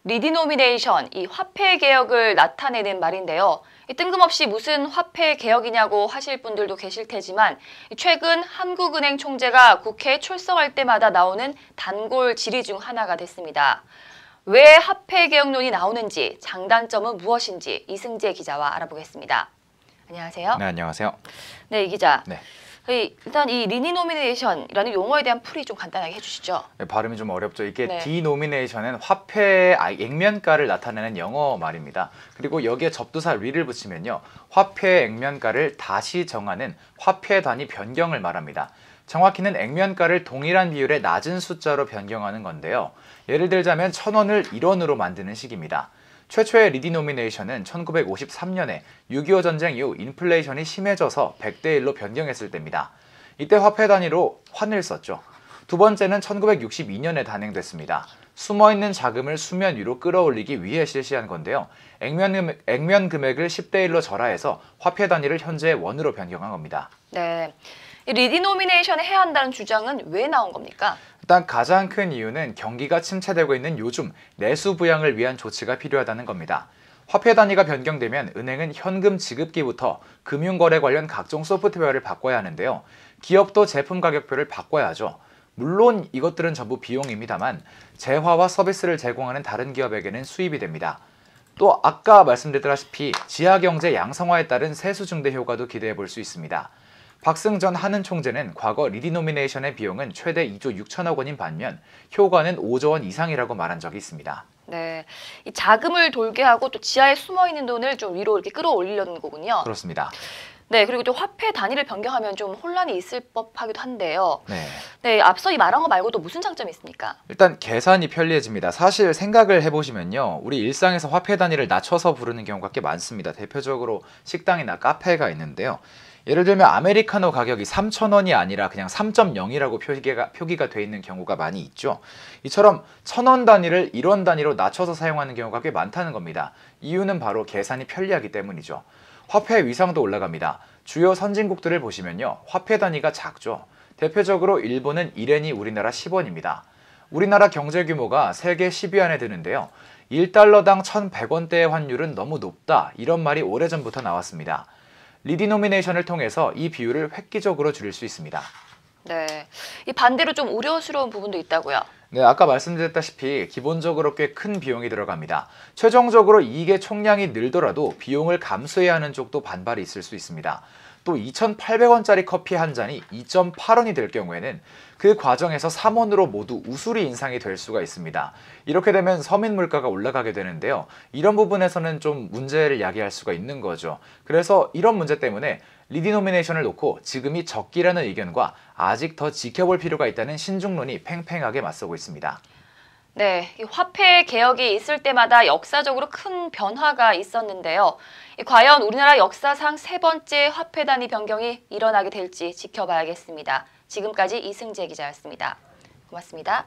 리디노미네이션, 이 화폐 개혁을 나타내는 말인데요. 뜬금없이 무슨 화폐 개혁이냐고 하실 분들도 계실 테지만 최근 한국은행 총재가 국회에 출석할 때마다 나오는 단골 질의 중 하나가 됐습니다. 왜 화폐 개혁론이 나오는지, 장단점은 무엇인지 이승재 기자와 알아보겠습니다. 안녕하세요. 네, 안녕하세요. 네, 이 기자. 네. 일단 이 리디노미네이션이라는 용어에 대한 풀이 좀 간단하게 해주시죠. 네, 발음이 좀 어렵죠. 이게 네. 디노미네이션은 화폐의 액면가를 나타내는 영어 말입니다. 그리고 여기에 접두사 리를 붙이면요, 화폐의 액면가를 다시 정하는 화폐 단위 변경을 말합니다. 정확히는 액면가를 동일한 비율의 낮은 숫자로 변경하는 건데요. 예를 들자면 1,000원을 1원으로 만드는 식입니다. 최초의 리디노미네이션은 1953년에 6.25 전쟁 이후 인플레이션이 심해져서 100대 1로 변경했을 때입니다. 이때 화폐 단위로 환을 썼죠. 두 번째는 1962년에 단행됐습니다. 숨어있는 자금을 수면 위로 끌어올리기 위해 실시한 건데요. 액면 금액을 10대 1로 절하해서 화폐 단위를 현재의 원으로 변경한 겁니다. 네. 이 리디노미네이션을 해야 한다는 주장은 왜 나온 겁니까? 일단 가장 큰 이유는 경기가 침체되고 있는 요즘 내수 부양을 위한 조치가 필요하다는 겁니다. 화폐 단위가 변경되면 은행은 현금 지급기부터 금융거래 관련 각종 소프트웨어를 바꿔야 하는데요. 기업도 제품 가격표를 바꿔야 하죠. 물론 이것들은 전부 비용입니다만 재화와 서비스를 제공하는 다른 기업에게는 수입이 됩니다. 또 아까 말씀드렸다시피 지하경제 양성화에 따른 세수 증대 효과도 기대해 볼 수 있습니다. 박승 전 한은 총재는 과거 리디노미네이션의 비용은 최대 2조 6천억 원인 반면 효과는 5조 원 이상이라고 말한 적이 있습니다. 네, 이 자금을 돌게 하고 또 지하에 숨어 있는 돈을 좀 위로 이렇게 끌어올리려는 거군요. 그렇습니다. 네, 그리고 또 화폐 단위를 변경하면 좀 혼란이 있을 법하기도 한데요. 네. 네, 앞서 이 말한 거 말고도 무슨 장점이 있습니까? 일단 계산이 편리해집니다. 사실 생각을 해보시면요, 우리 일상에서 화폐 단위를 낮춰서 부르는 경우가 꽤 많습니다. 대표적으로 식당이나 카페가 있는데요. 예를 들면 아메리카노 가격이 3,000원이 아니라 그냥 3.0이라고 표기가 돼 있는 경우가 많이 있죠. 이처럼 1,000원 단위를 1원 단위로 낮춰서 사용하는 경우가 꽤 많다는 겁니다. 이유는 바로 계산이 편리하기 때문이죠. 화폐의 위상도 올라갑니다. 주요 선진국들을 보시면요, 화폐 단위가 작죠. 대표적으로 일본은 1엔이 우리나라 10원입니다. 우리나라 경제 규모가 세계 10위 안에 드는데요. 1달러당 1,100원대의 환율은 너무 높다, 이런 말이 오래전부터 나왔습니다. 리디노미네이션을 통해서 이 비율을 획기적으로 줄일 수 있습니다. 네, 이 반대로 좀 우려스러운 부분도 있다고요. 네, 아까 말씀드렸다시피 기본적으로 꽤 큰 비용이 들어갑니다. 최종적으로 이익의 총량이 늘더라도 비용을 감수해야 하는 쪽도 반발이 있을 수 있습니다. 또 2,800원짜리 커피 한 잔이 2.8원이 될 경우에는 그 과정에서 3원으로 모두 우수리 인상이 될 수가 있습니다. 이렇게 되면 서민 물가가 올라가게 되는데요. 이런 부분에서는 좀 문제를 야기할 수가 있는 거죠. 그래서 이런 문제 때문에 리디노미네이션을 놓고 지금이 적기라는 의견과 아직 더 지켜볼 필요가 있다는 신중론이 팽팽하게 맞서고 있습니다. 네, 이 화폐 개혁이 있을 때마다 역사적으로 큰 변화가 있었는데요. 과연 우리나라 역사상 세 번째 화폐 단위 변경이 일어나게 될지 지켜봐야겠습니다. 지금까지 이승재 기자였습니다. 고맙습니다.